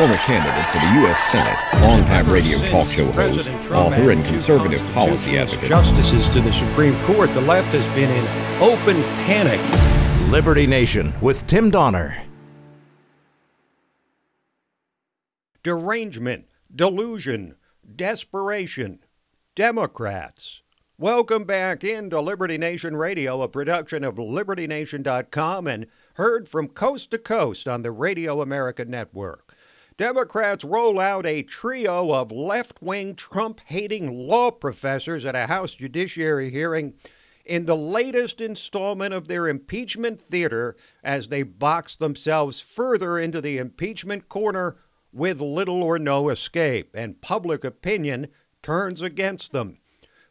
former candidate for the U.S. Senate, longtime radio talk show host, author, and conservative policy advocate. Justices to the Supreme Court, the left has been in open panic. Liberty Nation with Tim Donner. Derangement, delusion, desperation, Democrats. Welcome back into Liberty Nation Radio, a production of LibertyNation.com and heard from coast to coast on the Radio America Network. Democrats roll out a trio of left-wing Trump-hating law professors at a House Judiciary hearing in the latest installment of their impeachment theater as they box themselves further into the impeachment corner with little or no escape, and public opinion turns against them.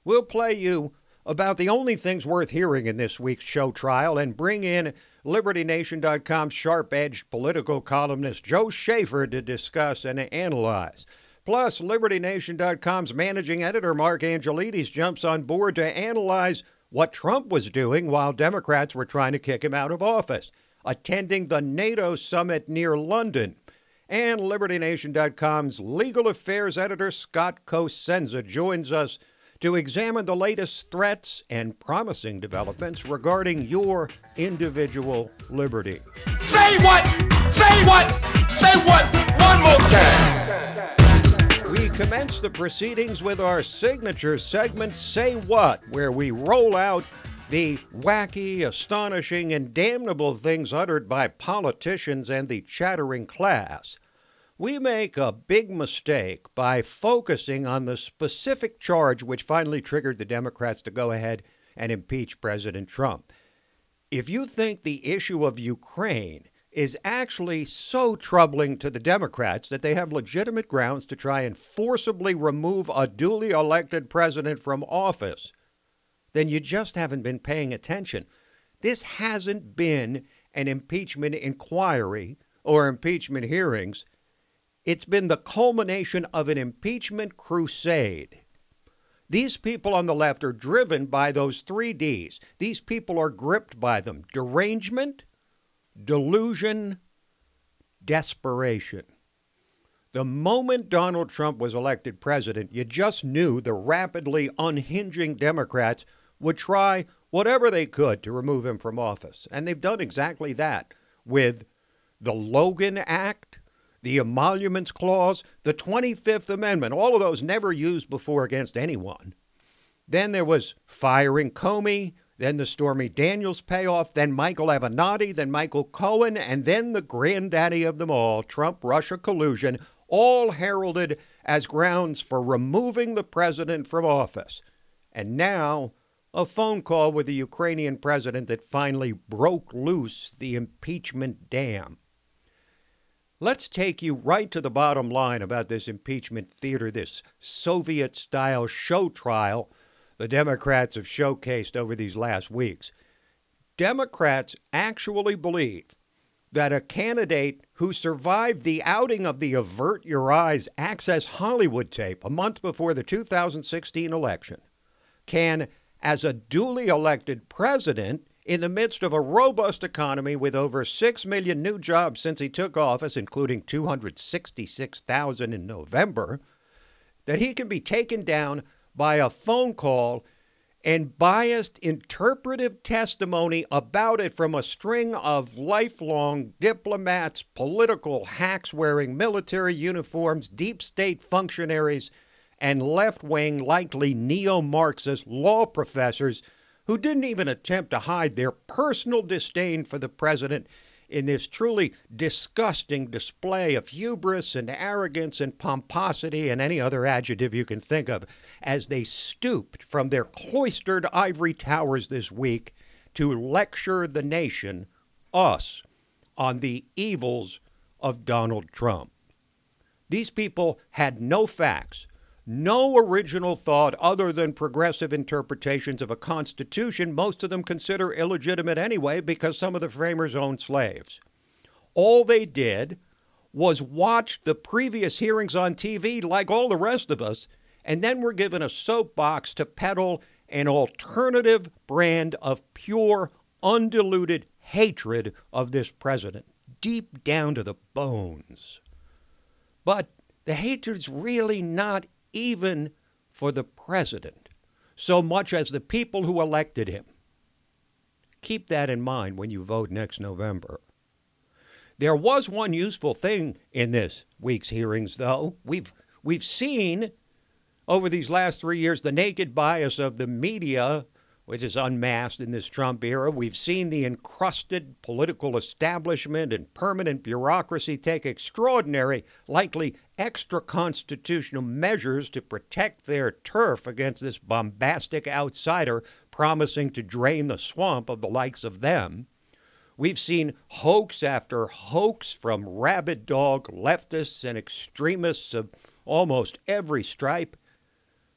We'll play you about the only things worth hearing in this week's show trial and bring in LibertyNation.com's sharp-edged political columnist Joe Schaeffer to discuss and analyze. Plus, LibertyNation.com's managing editor Mark Angelides jumps on board to analyze what Trump was doing while Democrats were trying to kick him out of office, attending the NATO summit near London. And LibertyNation.com's legal affairs editor Scott Cosenza joins us to examine the latest threats and promising developments regarding your individual liberty. Say what? Say what? Say what? One more time. We commence the proceedings with our signature segment, Say What, where we roll out the wacky, astonishing, and damnable things uttered by politicians and the chattering class. We make a big mistake by focusing on the specific charge which finally triggered the Democrats to go ahead and impeach President Trump. If you think the issue of Ukraine is actually so troubling to the Democrats that they have legitimate grounds to try and forcibly remove a duly elected president from office, then you just haven't been paying attention. This hasn't been an impeachment inquiry or impeachment hearings. It's been the culmination of an impeachment crusade. These people on the left are driven by those three Ds. These people are gripped by them: derangement, delusion, desperation. The moment Donald Trump was elected president, you just knew the rapidly unhinging Democrats would try whatever they could to remove him from office. And they've done exactly that with the Logan Act, the Emoluments Clause, the 25th Amendment, all of those never used before against anyone. Then there was firing Comey, then the Stormy Daniels payoff, then Michael Avenatti, then Michael Cohen, and then the granddaddy of them all, Trump-Russia collusion, all heralded as grounds for removing the president from office. And now, a phone call with the Ukrainian president that finally broke loose the impeachment dam. Let's take you right to the bottom line about this impeachment theater, this Soviet-style show trial the Democrats have showcased over these last weeks. Democrats actually believe that a candidate who survived the outing of the Avert Your Eyes Access Hollywood tape a month before the 2016 election can, as a duly elected president, in the midst of a robust economy with over 6 million new jobs since he took office, including 266,000 in November, that he can be taken down by a phone call and biased interpretive testimony about it from a string of lifelong diplomats, political hacks wearing military uniforms, deep state functionaries, and left-wing, likely neo-Marxist law professors who didn't even attempt to hide their personal disdain for the president in this truly disgusting display of hubris and arrogance and pomposity and any other adjective you can think of, as they stooped from their cloistered ivory towers this week to lecture the nation, us, on the evils of Donald Trump. These people had no facts, no original thought other than progressive interpretations of a constitution most of them consider illegitimate anyway because some of the framers owned slaves. All they did was watch the previous hearings on TV like all the rest of us, and then were given a soapbox to peddle an alternative brand of pure, undiluted hatred of this president, deep down to the bones. But the hatred's really not even for the president so much as the people who elected him. Keep that in mind when you vote next November. There was one useful thing in this week's hearings, though. We've seen over these last 3 years the naked bias of the media, which is unmasked in this Trump era. We've seen the encrusted political establishment and permanent bureaucracy take extraordinary, likely extra-constitutional measures to protect their turf against this bombastic outsider promising to drain the swamp of the likes of them. We've seen hoax after hoax from rabid dog leftists and extremists of almost every stripe.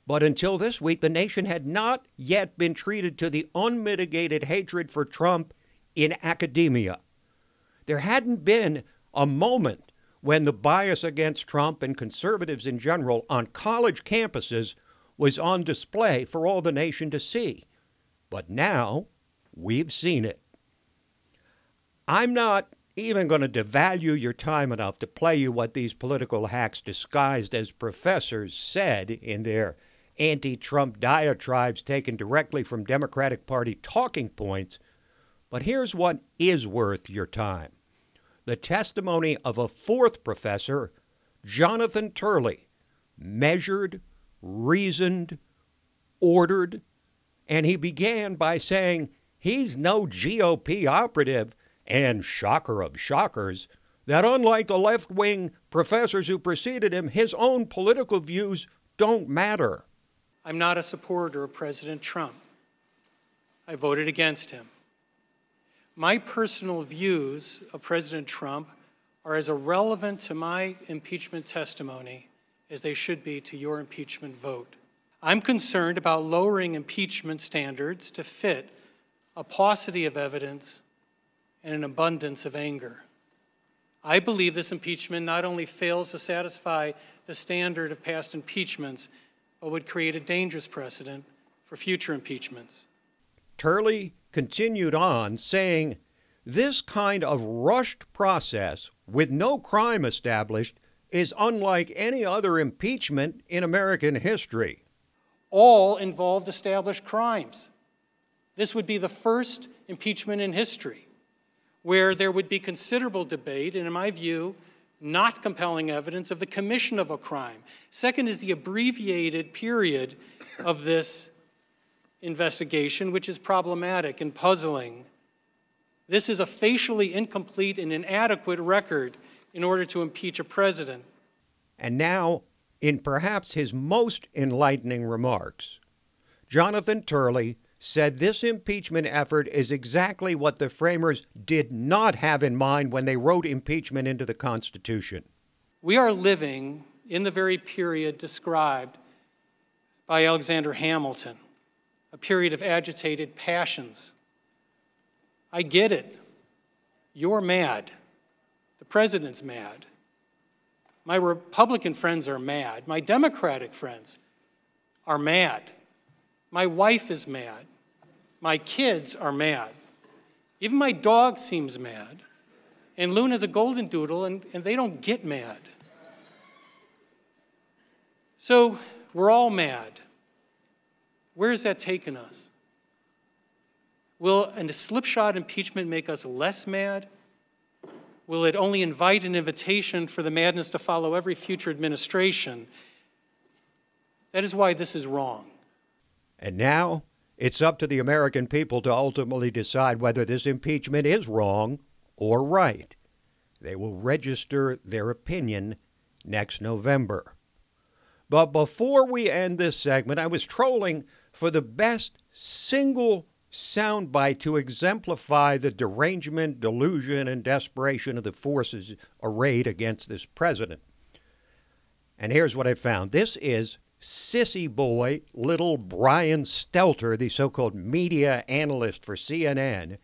But until this week, the nation had not yet been treated to the unmitigated hatred for Trump in academia. There hadn't been a moment when the bias against Trump and conservatives in general on college campuses was on display for all the nation to see. But now we've seen it. I'm not even going to devalue your time enough to play you what these political hacks disguised as professors said in their anti-Trump diatribes taken directly from Democratic Party talking points, but here's what is worth your time. The testimony of a fourth professor, Jonathan Turley, measured, reasoned, ordered, and he began by saying he's no GOP operative, and shocker of shockers, that unlike the left-wing professors who preceded him, his own political views don't matter. I'm not a supporter of President Trump. I voted against him. My personal views of President Trump are as irrelevant to my impeachment testimony as they should be to your impeachment vote. I'm concerned about lowering impeachment standards to fit a paucity of evidence and an abundance of anger. I believe this impeachment not only fails to satisfy the standard of past impeachments, but would create a dangerous precedent for future impeachments. Turley continued on, saying, this kind of rushed process with no crime established is unlike any other impeachment in American history. All involved established crimes. This would be the first impeachment in history where there would be considerable debate and, in my view, not compelling evidence of the commission of a crime. Second is the abbreviated period of this investigation, which is problematic and puzzling. This is a facially incomplete and inadequate record in order to impeach a president. And now, in perhaps his most enlightening remarks, Jonathan Turley said this impeachment effort is exactly what the framers did not have in mind when they wrote impeachment into the Constitution. We are living in the very period described by Alexander Hamilton, a period of agitated passions. I get it. You're mad. The president's mad. My Republican friends are mad. My Democratic friends are mad. My wife is mad. My kids are mad. Even my dog seems mad. And Luna's a golden doodle, and they don't get mad. So we're all mad. Where has that taken us? Will a slipshod impeachment make us less mad? Will it only invite an invitation for the madness to follow every future administration? That is why this is wrong. And now, it's up to the American people to ultimately decide whether this impeachment is wrong or right. They will register their opinion next November. But before we end this segment, I was trolling for the best single soundbite to exemplify the derangement, delusion, and desperation of the forces arrayed against this president. And here's what I found. This is sissy boy, little Brian Stelter, the so-called media analyst for CNN,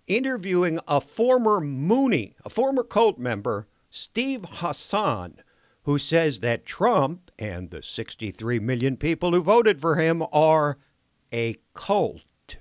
interviewing a former Moonie, a former cult member, Steve Hassan, who says that Trump and the 63 million people who voted for him are a cult.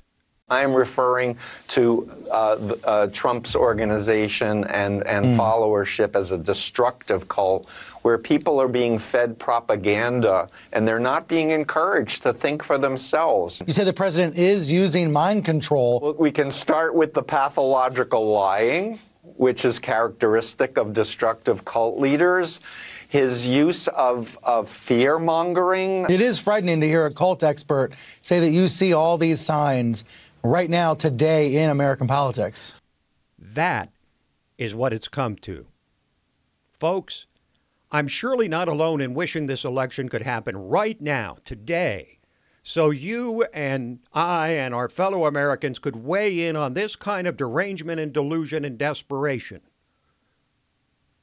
I'm referring to Trump's organization and followership as a destructive cult where people are being fed propaganda and they're not being encouraged to think for themselves. You say the president is using mind control. Well, we can start with the pathological lying, which is characteristic of destructive cult leaders. His use of fear-mongering. It is frightening to hear a cult expert say that you see all these signs right now, today, in American politics. That is what it's come to. Folks, I'm surely not alone in wishing this election could happen right now, today, so you and I and our fellow Americans could weigh in on this kind of derangement and delusion and desperation.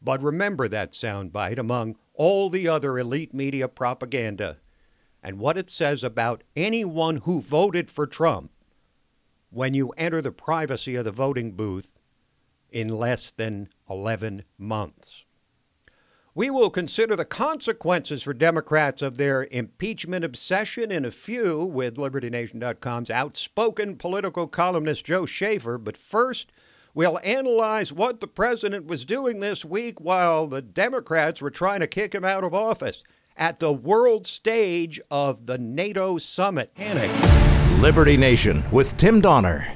But remember that soundbite among all the other elite media propaganda and what it says about anyone who voted for Trump when you enter the privacy of the voting booth in less than 11 months. We will consider the consequences for Democrats of their impeachment obsession in a few with LibertyNation.com's outspoken political columnist Joe Schaeffer. But first, we'll analyze what the president was doing this week while the Democrats were trying to kick him out of office at the world stage of the NATO summit. Liberty Nation with Tim Donner.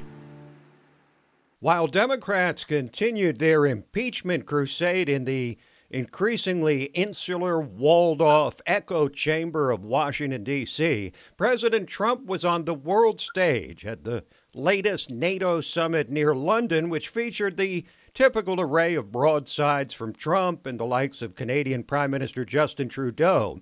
While Democrats continued their impeachment crusade in the increasingly insular, walled-off echo chamber of Washington, D.C., President Trump was on the world stage at the latest NATO summit near London, which featured the typical array of broadsides from Trump and the likes of Canadian Prime Minister Justin Trudeau.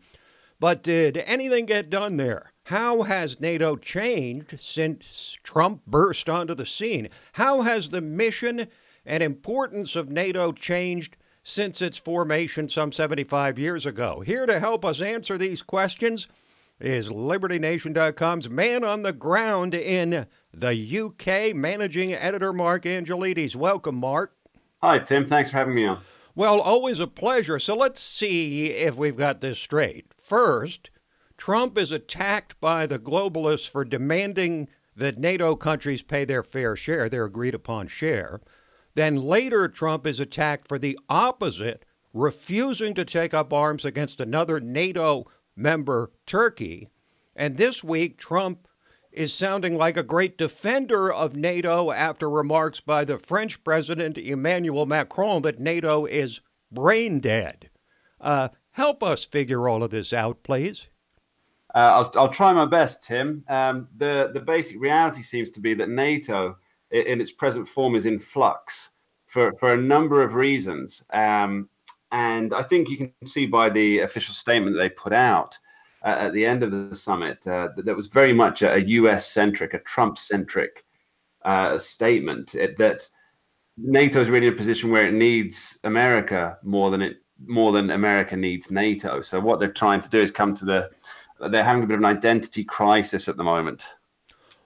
But did anything get done there? How has NATO changed since Trump burst onto the scene? How has the mission and importance of NATO changed since its formation some 75 years ago? Here to help us answer these questions is LibertyNation.com's man on the ground in the UK, Managing Editor Mark Angelides. Welcome, Mark. Hi, Tim. Thanks for having me on. Well, always a pleasure. So let's see if we've got this straight. First, Trump is attacked by the globalists for demanding that NATO countries pay their fair share, their agreed-upon share. Then later, Trump is attacked for the opposite, refusing to take up arms against another NATO member, Turkey. And this week, Trump is sounding like a great defender of NATO after remarks by the French President Emmanuel Macron that NATO is brain dead. Help us figure all of this out, please. I'll try my best, Tim. The basic reality seems to be that NATO, in its present form, is in flux for a number of reasons. And I think you can see by the official statement that they put out at the end of the summit that was very much a US-centric, a Trump-centric statement, that NATO is really in a position where it needs America more than America needs NATO. So what they're trying to do is they're having a bit of an identity crisis at the moment.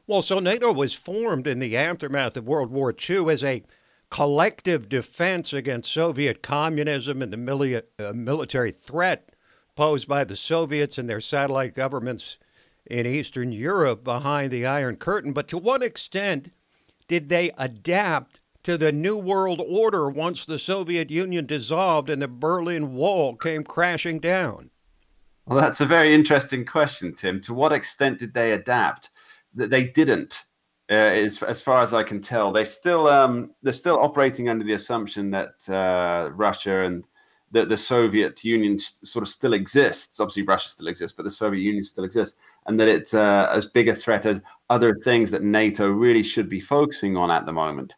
Well, so NATO was formed in the aftermath of World War II as a collective defense against Soviet communism and the military threat posed by the Soviets and their satellite governments in Eastern Europe behind the Iron Curtain. But to what extent did they adapt to the New World Order once the Soviet Union dissolved and the Berlin Wall came crashing down? Well, that's a very interesting question, Tim. To what extent did they adapt? They didn't, as far as I can tell. They're still operating under the assumption that Russia and the Soviet Union sort of still exists. Obviously, Russia still exists, but the Soviet Union still exists, and that it's as big a threat as other things that NATO really should be focusing on at the moment.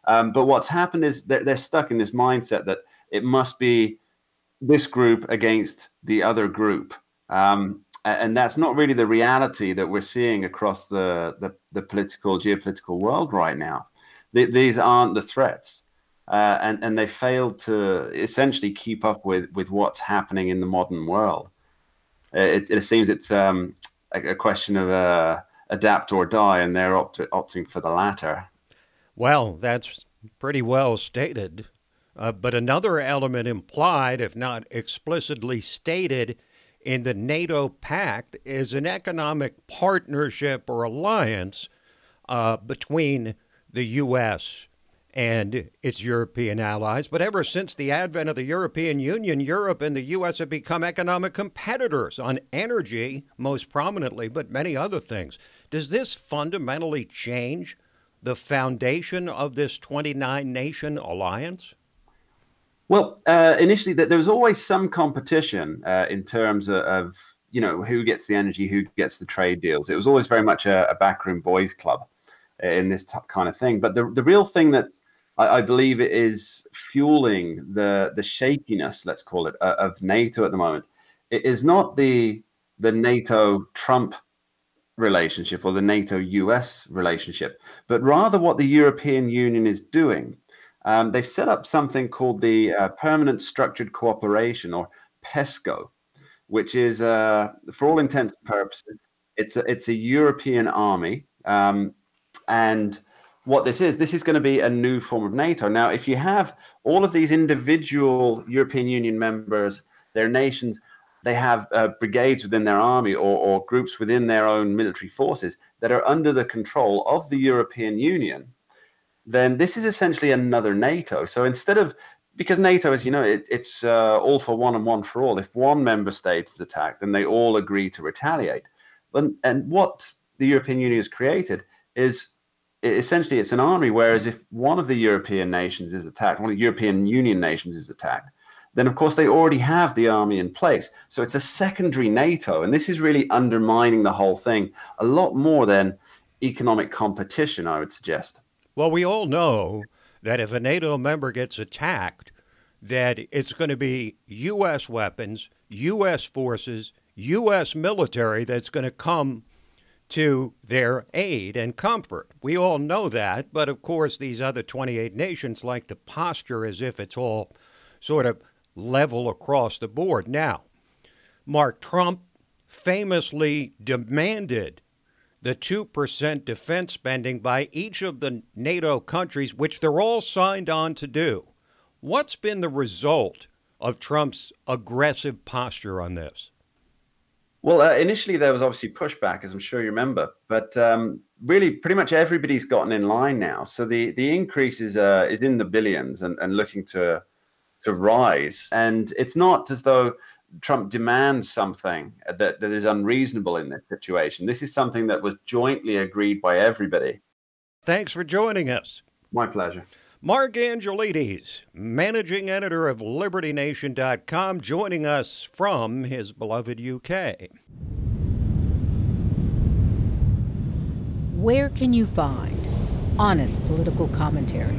But what's happened is they're stuck in this mindset that it must be this group against the other group. And that's not really the reality that we're seeing across the geopolitical world right now. These aren't the threats. And they failed to essentially keep up with what's happening in the modern world. It seems it's a question of adapt or die, and they're opting for the latter. Well, that's pretty well stated. But another element implied, if not explicitly stated, in the NATO pact is an economic partnership or alliance between the U.S. and its European allies. But ever since the advent of the European Union, Europe and the U.S. have become economic competitors on energy, most prominently, but many other things. Does this fundamentally change the foundation of this 29-nation alliance? Well, initially, there was always some competition in terms of who gets the energy, who gets the trade deals. It was always very much a backroom boys club in this kind of thing. But the real thing that I believe is fueling the shakiness, let's call it, of NATO at the moment, it is not the NATO-Trump relationship or the NATO-US relationship, but rather what the European Union is doing. They've set up something called the Permanent Structured Cooperation, or PESCO, which is, for all intents and purposes, it's a European army. And what this is going to be a new form of NATO. Now, if you have all of these individual European Union members, their nations, they have brigades within their army or groups within their own military forces that are under the control of the European Union, then this is essentially another NATO. So instead of, because NATO is, it's all for one and one for all. If one member state is attacked, then they all agree to retaliate. And what the European Union has created is essentially it's an army, whereas if one of the European nations is attacked, one of the European Union nations is attacked, then of course they already have the army in place. So it's a secondary NATO, and this is really undermining the whole thing a lot more than economic competition, I would suggest. Well, we all know that if a NATO member gets attacked, that it's going to be U.S. weapons, U.S. forces, U.S. military that's going to come to their aid and comfort. We all know that, but of course these other 28 nations like to posture as if it's all sort of level across the board. Now, Mark, Trump famously demanded the 2% defense spending by each of the NATO countries, which they're all signed on to do. What's been the result of Trump's aggressive posture on this? Well, initially there was obviously pushback, as I'm sure you remember, but really pretty much everybody's gotten in line now. So the increase is in the billions and looking to rise. And it's not as though Trump demands something that is unreasonable in this situation. This is something that was jointly agreed by everybody. Thanks for joining us. My pleasure. Mark Angelides, managing editor of LibertyNation.com, joining us from his beloved UK. Where can you find honest political commentary?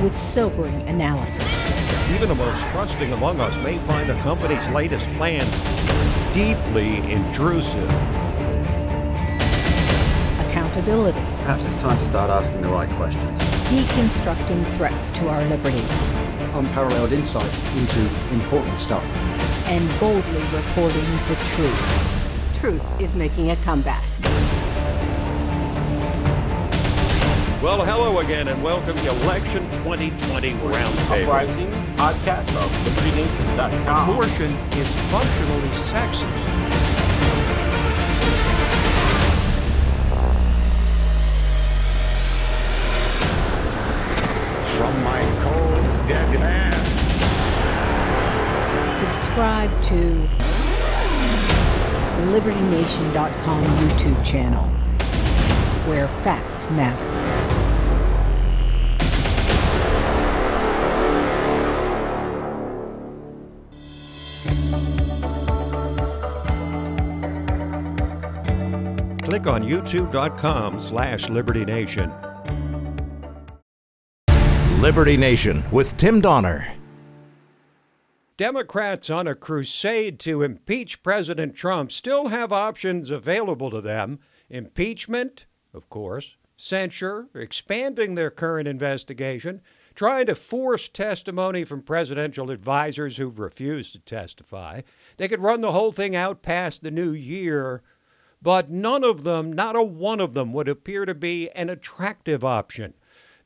With sobering analysis. Even the most trusting among us may find the company's latest plans deeply intrusive. Accountability. Perhaps it's time to start asking the right questions. Deconstructing threats to our liberty. Unparalleled insight into important stuff. And boldly reporting the truth. Truth is making a comeback. Well, hello again, and welcome to Election 2020 Roundtable. Uprising podcast of LibertyNation.com. Abortion is functionally sexist. From my cold, dead hand. Subscribe to the LibertyNation.com YouTube channel, where facts matter. Click on youtube.com/LibertyNation. Liberty Nation with Tim Donner. Democrats on a crusade to impeach President Trump still have options available to them. Impeachment, of course, censure, expanding their current investigation, trying to force testimony from presidential advisors who've refused to testify. They could run the whole thing out past the new year, but none of them, not a one of them, would appear to be an attractive option.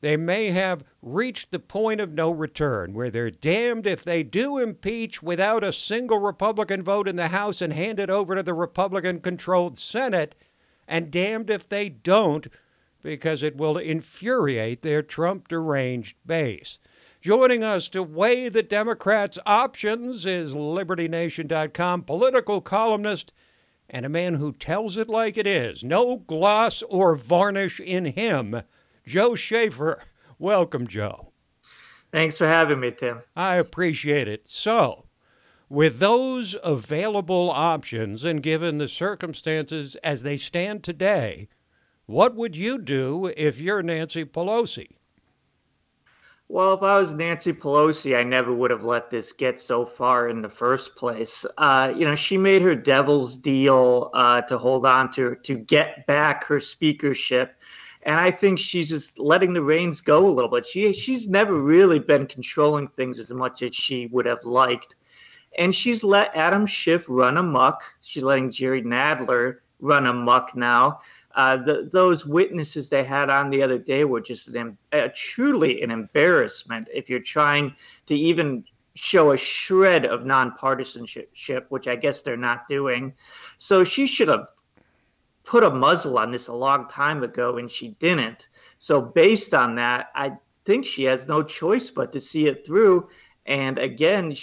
They may have reached the point of no return where they're damned if they do impeach without a single Republican vote in the House and hand it over to the Republican-controlled Senate, and damned if they don't, because it will infuriate their Trump-deranged base. Joining us to weigh the Democrats' options is LibertyNation.com political columnist and a man who tells it like it is. No gloss or varnish in him. Joe Schaeffer. Welcome, Joe. Thanks for having me, Tim. I appreciate it. So, with those available options and given the circumstances as they stand today, what would you do if you're Nancy Pelosi? Well, if I was Nancy Pelosi, I never would have let this get so far in the first place. She made her devil's deal to hold on to get back her speakership. And I think she's just letting the reins go a little bit. She's never really been controlling things as much as she would have liked. And she's let Adam Schiff run amok. She's letting Jerry Nadler run amok now. Those witnesses they had on the other day were just truly an embarrassment if you're trying to even show a shred of nonpartisanship, which I guess they're not doing. So she should have put a muzzle on this a long time ago, and she didn't. So based on that, I think she has no choice but to see it through. And again,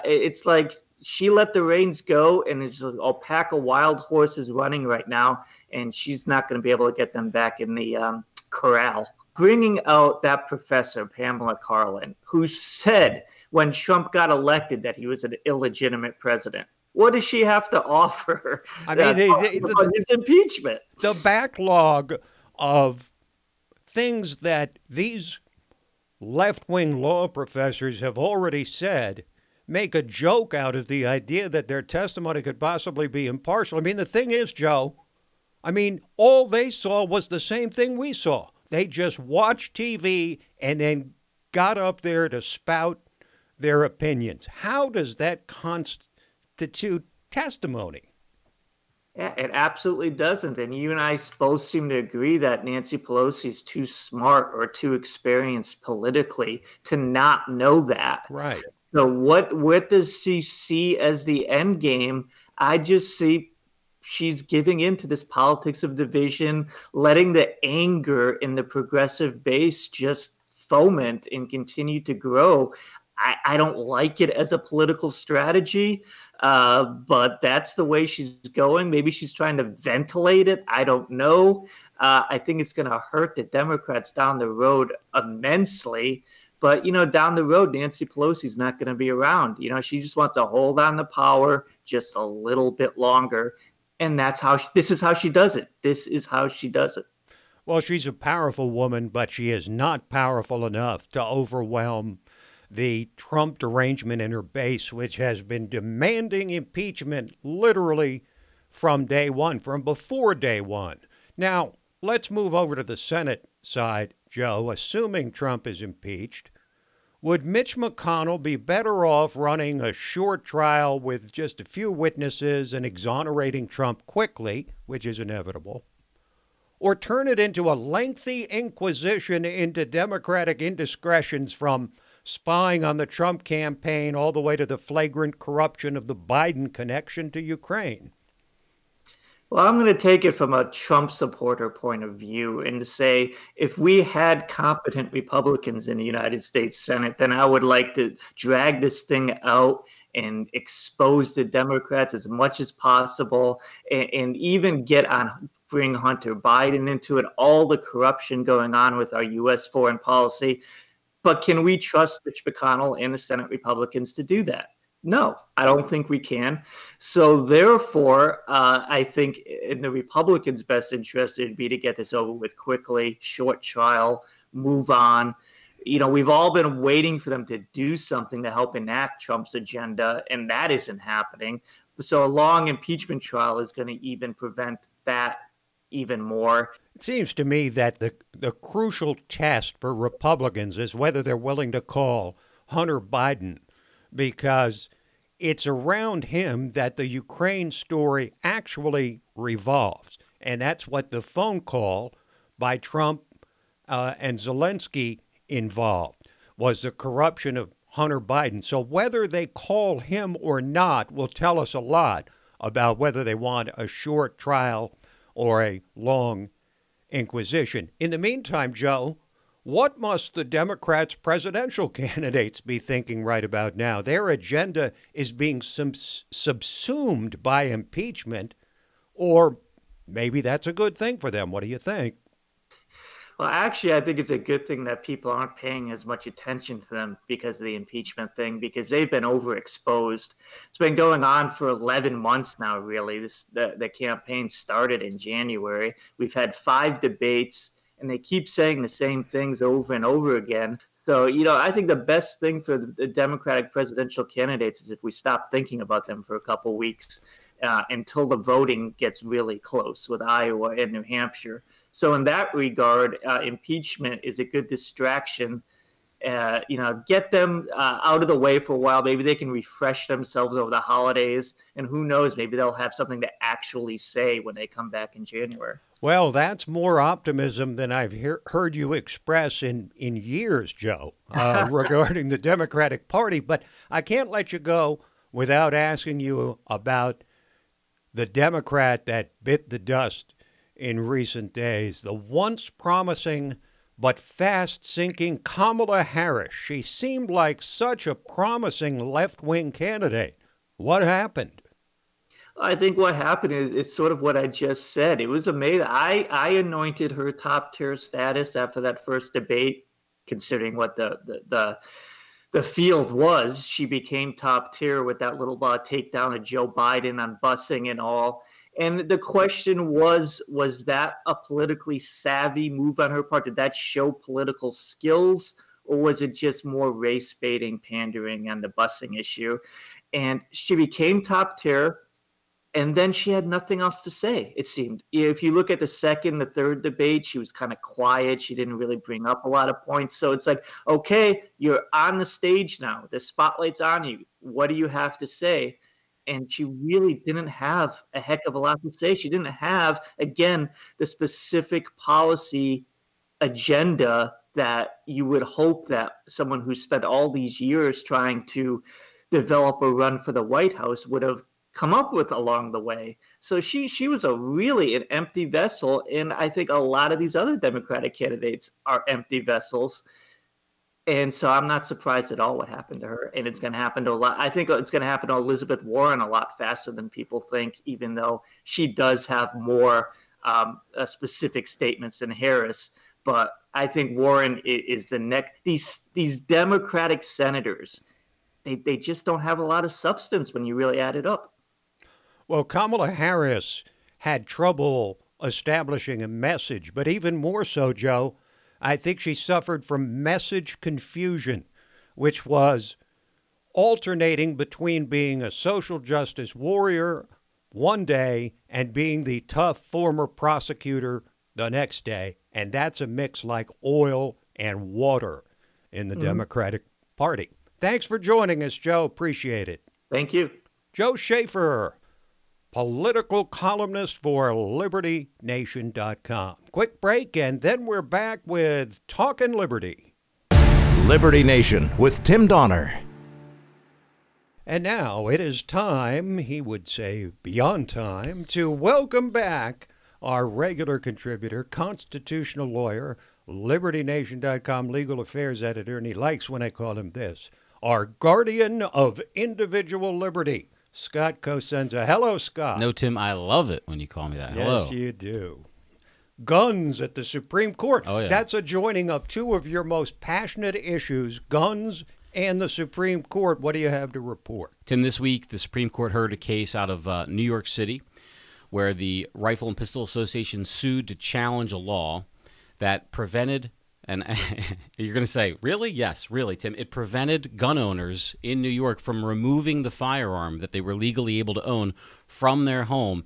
it's like she let the reins go, and there's an alpaca wild horses running right now, and she's not going to be able to get them back in the corral. Bringing out that professor, Pamela Karlan, who said when Trump got elected that he was an illegitimate president. What does she have to offer? I mean, his impeachment. The backlog of things that these left-wing law professors have already said make a joke out of the idea that their testimony could possibly be impartial. I mean, the thing is, Joe, all they saw was the same thing we saw. They just watched TV and then got up there to spout their opinions. How does that constitute testimony? Yeah, it absolutely doesn't. And you and I both seem to agree that Nancy Pelosi is too smart or too experienced politically to not know that. Right. So what does she see as the end game? I just see she's giving in to this politics of division, letting the anger in the progressive base just foment and continue to grow. I don't like it as a political strategy, but that's the way she's going. Maybe she's trying to ventilate it. I don't know. I think it's going to hurt the Democrats down the road immensely. But, down the road, Nancy Pelosi's not going to be around. She just wants to hold on to power just a little bit longer. And this is how she does it. This is how she does it. Well, she's a powerful woman, but she is not powerful enough to overwhelm the Trump derangement in her base, which has been demanding impeachment literally from day one, from before day one. Now, let's move over to the Senate side, Joe. Assuming Trump is impeached, would Mitch McConnell be better off running a short trial with just a few witnesses and exonerating Trump quickly, which is inevitable, or turn it into a lengthy inquisition into Democratic indiscretions from spying on the Trump campaign all the way to the flagrant corruption of the Biden connection to Ukraine? Well, I'm going to take it from a Trump supporter point of view and say if we had competent Republicans in the United States Senate, then I would like to drag this thing out and expose the Democrats as much as possible and even bring Hunter Biden into it, all the corruption going on with our U.S. foreign policy. But can we trust Mitch McConnell and the Senate Republicans to do that? No, I don't think we can. So therefore, I think in the Republicans' best interest, it'd be to get this over with quickly, short trial, move on. We've all been waiting for them to do something to help enact Trump's agenda, and that isn't happening. So a long impeachment trial is going to even prevent that even more. It seems to me that the crucial test for Republicans is whether they're willing to call Hunter Biden, because it's around him that the Ukraine story actually revolves. And that's what the phone call by Trump and Zelensky involved? Was the corruption of Hunter Biden? So whether they call him or not will tell us a lot about whether they want a short trial or a long inquisition. In the meantime, Joe, what must the Democrats' presidential candidates be thinking right about now? Their agenda is being subsumed by impeachment, or maybe that's a good thing for them. What do you think? Well, actually, I think it's a good thing that people aren't paying as much attention to them because of the impeachment thing, because they've been overexposed. It's been going on for 11 months now, really. The campaign started in January. We've had 5 debates, and they keep saying the same things over and over again. So, I think the best thing for the Democratic presidential candidates is if we stop thinking about them for a couple weeks until the voting gets really close with Iowa and New Hampshire. So in that regard, impeachment is a good distraction. Get them out of the way for a while. Maybe they can refresh themselves over the holidays. And who knows, maybe they'll have something to actually say when they come back in January. Well, that's more optimism than I've heard you express in years, Joe, regarding the Democratic Party. But I can't let you go without asking you about the Democrat that bit the dust in recent days, the once promising but fast sinking Kamala Harris. She seemed like such a promising left-wing candidate. What happened? I think what happened is it's sort of what I just said. It was amazing. I anointed her top tier status after that first debate, considering what the field was. She became top tier with that little takedown of Joe Biden on busing and all. And the question was that a politically savvy move on her part? Did that show political skills, or was it just more race baiting, pandering on the busing issue? And she became top tier. And then she had nothing else to say, it seemed. If you look at the second, the third debate, she was kind of quiet. She didn't really bring up a lot of points. So it's like, okay, you're on the stage now. The spotlight's on you. What do you have to say? And she really didn't have a heck of a lot to say. She didn't have, again, the specific policy agenda that you would hope that someone who spent all these years trying to develop a run for the White House would have come up with along the way. So she was really an empty vessel, and I think a lot of these other Democratic candidates are empty vessels. And so I'm not surprised at all what happened to her, and it's going to happen to a lot. I think it's going to happen to Elizabeth Warren a lot faster than people think, even though she does have more specific statements than Harris. But I think Warren is the next. These Democratic senators, they just don't have a lot of substance when you really add it up. Well, Kamala Harris had trouble establishing a message, but even more so, Joe, I think she suffered from message confusion, which was alternating between being a social justice warrior one day and being the tough former prosecutor the next day. And that's a mix like oil and water in the Democratic Party. Thanks for joining us, Joe. Appreciate it. Thank you. Joe Schaeffer, political columnist for LibertyNation.com. Quick break, and then we're back with Talkin' Liberty. Liberty Nation with Tim Donner. And now it is time, he would say beyond time, to welcome back our regular contributor, constitutional lawyer, LibertyNation.com legal affairs editor, and he likes when I call him this, our guardian of individual liberty, Scott Cosenza. Hello, Scott. No, Tim, I love it when you call me that. Hello. Yes, you do. Guns at the Supreme Court. Oh, yeah. That's a joining of two of your most passionate issues, guns and the Supreme Court. What do you have to report? Tim, this week the Supreme Court heard a case out of New York City where the Rifle and Pistol Association sued to challenge a law that prevented, and you're going to say, really? Yes, really, Tim. It prevented gun owners in New York from removing the firearm that they were legally able to own from their home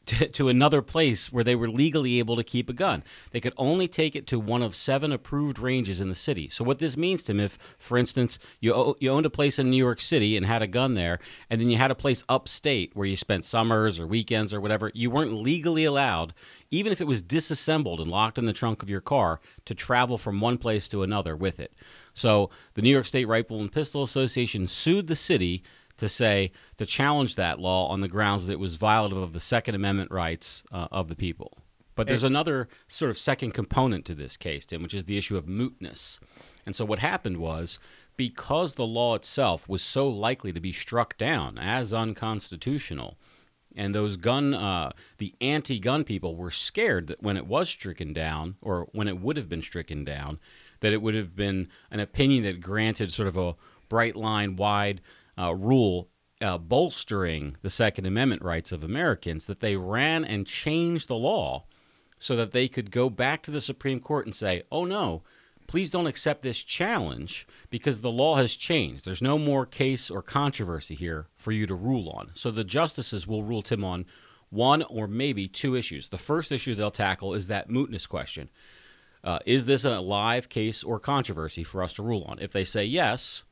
to another place where they were legally able to keep a gun. They could only take it to one of 7 approved ranges in the city. So what this means, Tim, if, for instance, you owned a place in New York City and had a gun there, and then you had a place upstate where you spent summers or weekends or whatever, you weren't legally allowed, even if it was disassembled and locked in the trunk of your car, to travel from one place to another with it. So the New York State Rifle and Pistol Association sued the city to challenge that law on the grounds that it was violative of the Second Amendment rights of the people. But there's another sort of second component to this case, Tim, which is the issue of mootness. And so what happened was, because the law itself was so likely to be struck down as unconstitutional, and those the anti-gun people were scared that when it was stricken down, or when it would have been stricken down, that it would have been an opinion that granted sort of a bright line, wide rule bolstering the Second Amendment rights of Americans, that they ran and changed the law so that they could go back to the Supreme Court and say, oh no, please don't accept this challenge because the law has changed. There's no more case or controversy here for you to rule on. So the justices will rule, Tim, on 1 or maybe 2 issues. The first issue they'll tackle is that mootness question. Is this a live case or controversy for us to rule on? If they say yes,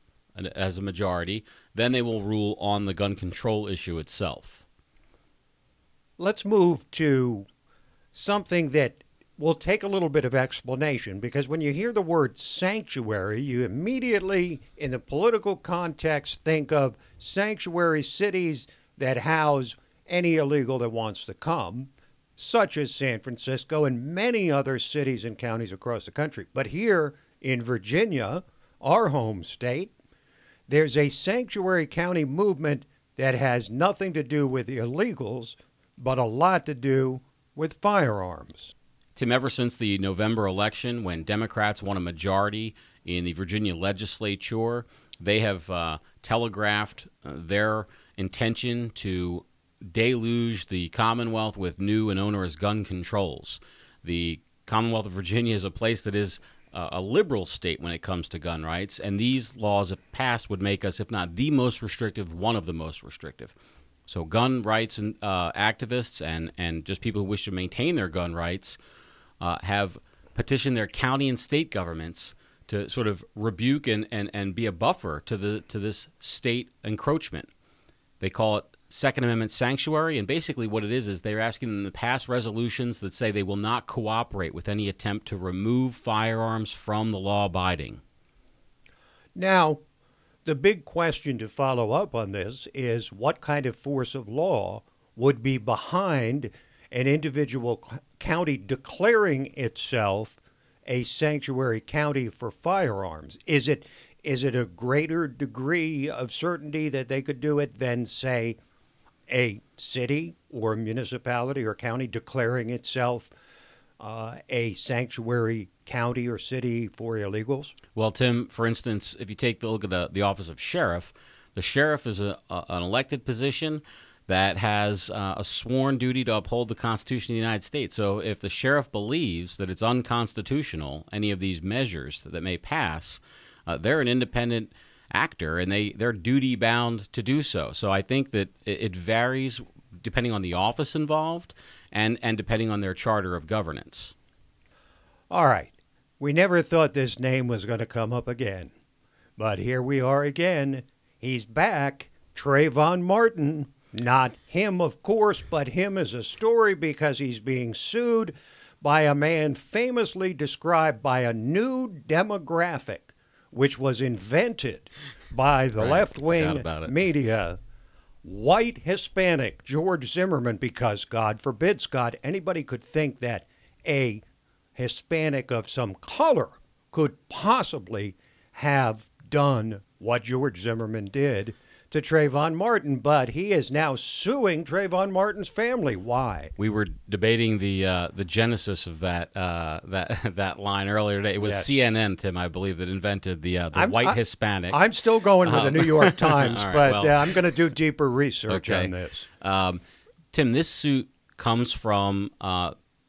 as a majority, then they will rule on the gun control issue itself. Let's move to something that will take a little bit of explanation, because when you hear the word sanctuary, you immediately, in the political context, think of sanctuary cities that house any illegal that wants to come, such as San Francisco and many other cities and counties across the country. But here in Virginia, our home state, there's a sanctuary county movement that has nothing to do with the illegals, but a lot to do with firearms. Tim, ever since the November election, when Democrats won a majority in the Virginia legislature, they have telegraphed their intention to deluge the Commonwealth with new and onerous gun controls. The Commonwealth of Virginia is a place that is a liberal state when it comes to gun rights, and these laws, if passed, would make us, if not the most restrictive, one of the most restrictive. So gun rights and activists and just people who wish to maintain their gun rights have petitioned their county and state governments to sort of rebuke and be a buffer to this state encroachment. They call it Second Amendment sanctuary, and basically what it is they're asking them to pass resolutions that say they will not cooperate with any attempt to remove firearms from the law-abiding. Now, the big question to follow up on this is what kind of force of law would be behind an individual county declaring itself a sanctuary county for firearms? Is it a greater degree of certainty that they could do it than, say, a city or municipality or county declaring itself a sanctuary county or city for illegals? Well, Tim, for instance, if you take a look at the office of sheriff, the sheriff is an elected position that has a sworn duty to uphold the Constitution of the United States. So if the sheriff believes that it's unconstitutional, any of these measures that may pass, they're an independent actor, and they're duty-bound to do so. So I think that it varies depending on the office involved and depending on their charter of governance. All right. We never thought this name was going to come up again. But here we are again. He's back. Trayvon Martin. Not him, of course, but him as a story, because he's being sued by a man famously described by a new demographic, which was invented by the left-wing media, white Hispanic George Zimmerman, because God forbid, Scott, anybody could think that a Hispanic of some color could possibly have done what George Zimmerman did to Trayvon Martin, but he is now suing Trayvon Martin's family. Why? We were debating the genesis of that line earlier today. It was CNN, Tim, I believe, that invented the white Hispanic. I'm still going with the New York Times, right, but I'm going to do deeper research on this. Tim, this suit comes from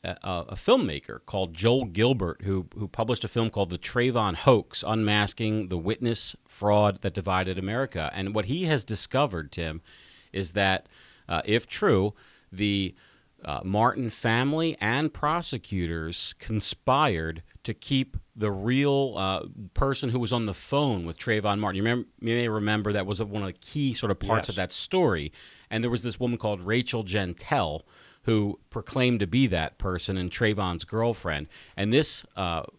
a filmmaker called Joel Gilbert, who published a film called The Trayvon Hoax, Unmasking the Witness Fraud That Divided America. And what he has discovered, Tim, is that, if true, the Martin family and prosecutors conspired to keep the real person who was on the phone with Trayvon Martin. You may remember that was one of the key sort of parts of that story. And there was this woman called Rachel Gentile who proclaimed to be that person and Trayvon's girlfriend. And this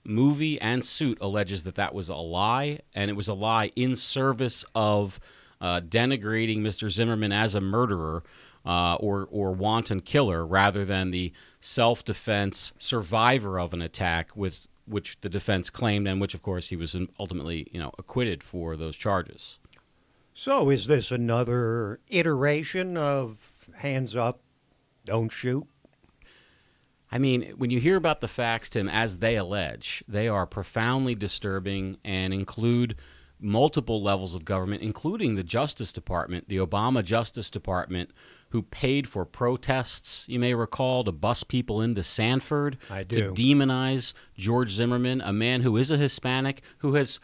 movie and suit alleges that that was a lie, and it was a lie in service of denigrating Mr. Zimmerman as a murderer or wanton killer, rather than the self-defense survivor of an attack with which the defense claimed, and which, of course, he was ultimately, acquitted for those charges. So is this another iteration of hands up, don't shoot? I mean, when you hear about the facts, Tim, as they allege, they are profoundly disturbing and include multiple levels of government, including the Justice Department, the Obama Justice Department, who paid for protests, you may recall, to bus people into Sanford, to demonize George Zimmerman, a man who is a Hispanic, who has,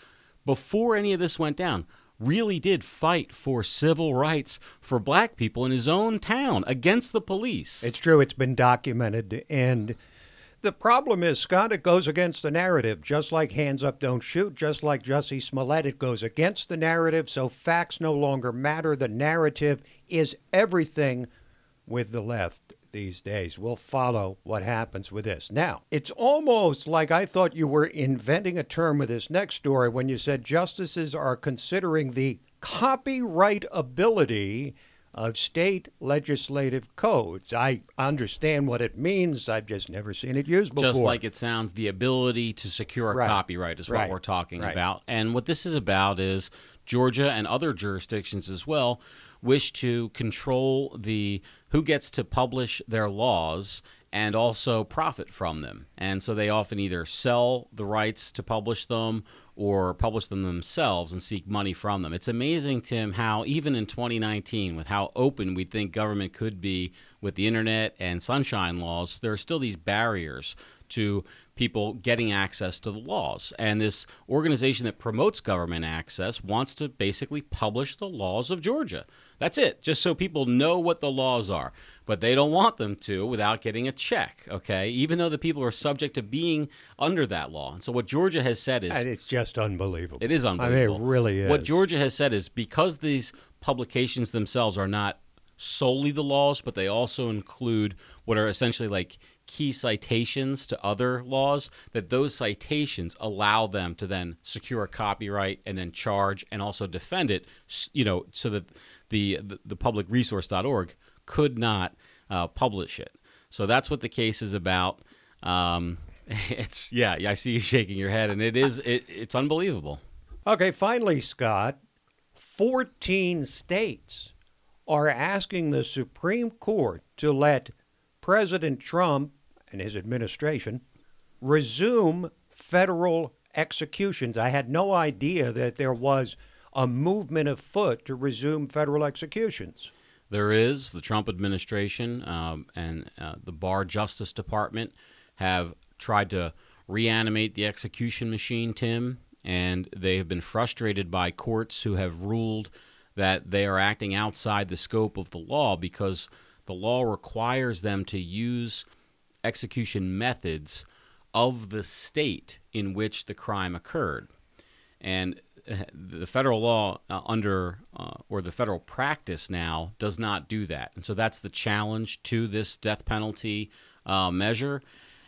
before any of this went down, really did fight for civil rights for black people in his own town against the police. It's true. It's been documented. And the problem is, Scott, it goes against the narrative. Just like Hands Up, Don't Shoot, just like Jussie Smollett, it goes against the narrative, so facts no longer matter. The narrative is everything with the left these days. We'll follow what happens with this. Now, it's almost like I thought you were inventing a term with this next story when you said justices are considering the copyright ability of state legislative codes. I understand what it means. I've just never seen it used before. Just like it sounds, the ability to secure a copyright is what we're talking about. And what this is about is Georgia and other jurisdictions as well wish to control who gets to publish their laws and also profit from them. And so they often either sell the rights to publish them or publish them themselves and seek money from them. It's amazing, Tim, how even in 2019, with how open we think government could be with the internet and sunshine laws, there are still these barriers to people getting access to the laws. And this organization that promotes government access wants to basically publish the laws of Georgia. That's it, just so people know what the laws are. But they don't want them to without getting a check, okay? Even though the people are subject to being under that law. And so what Georgia has said is... And it's just unbelievable. It is unbelievable. I mean, it really is. What Georgia has said is because these publications themselves are not solely the laws, but they also include what are essentially like key citations to other laws, that those citations allow them to then secure a copyright and then charge and also defend it, so that the publicresource.org could not publish it. So that's what the case is about. I see you shaking your head, and it's unbelievable. Okay, finally, Scott, 14 states are asking the Supreme Court to let President Trump and his administration resume federal executions. I had no idea that there was a movement afoot to resume federal executions. There is. The Trump administration and the Barr Justice Department have tried to reanimate the execution machine, Tim, and they have been frustrated by courts who have ruled that they are acting outside the scope of the law because the law requires them to use execution methods of the state in which the crime occurred. And the federal law or the federal practice now does not do that. And so that's the challenge to this death penalty measure.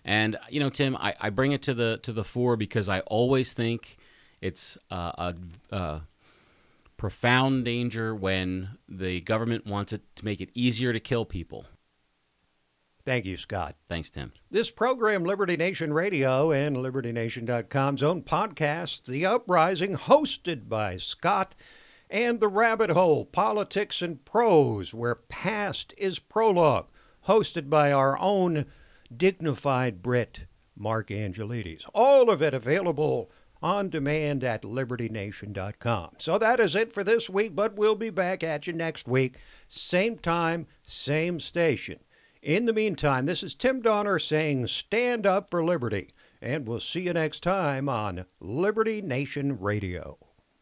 And, Tim, I bring it to the fore because I always think it's a profound danger when the government wants it to make it easier to kill people. Thank you, Scott. Thanks, Tim. This program, Liberty Nation Radio and LibertyNation.com's own podcast, The Uprising, hosted by Scott, and The Rabbit Hole, Politics and Prose, where past is prologue, hosted by our own dignified Brit, Mark Angelides. All of it available on demand at LibertyNation.com. So that is it for this week, but we'll be back at you next week. Same time, same station. In the meantime, this is Tim Donner saying stand up for liberty, and we'll see you next time on Liberty Nation Radio.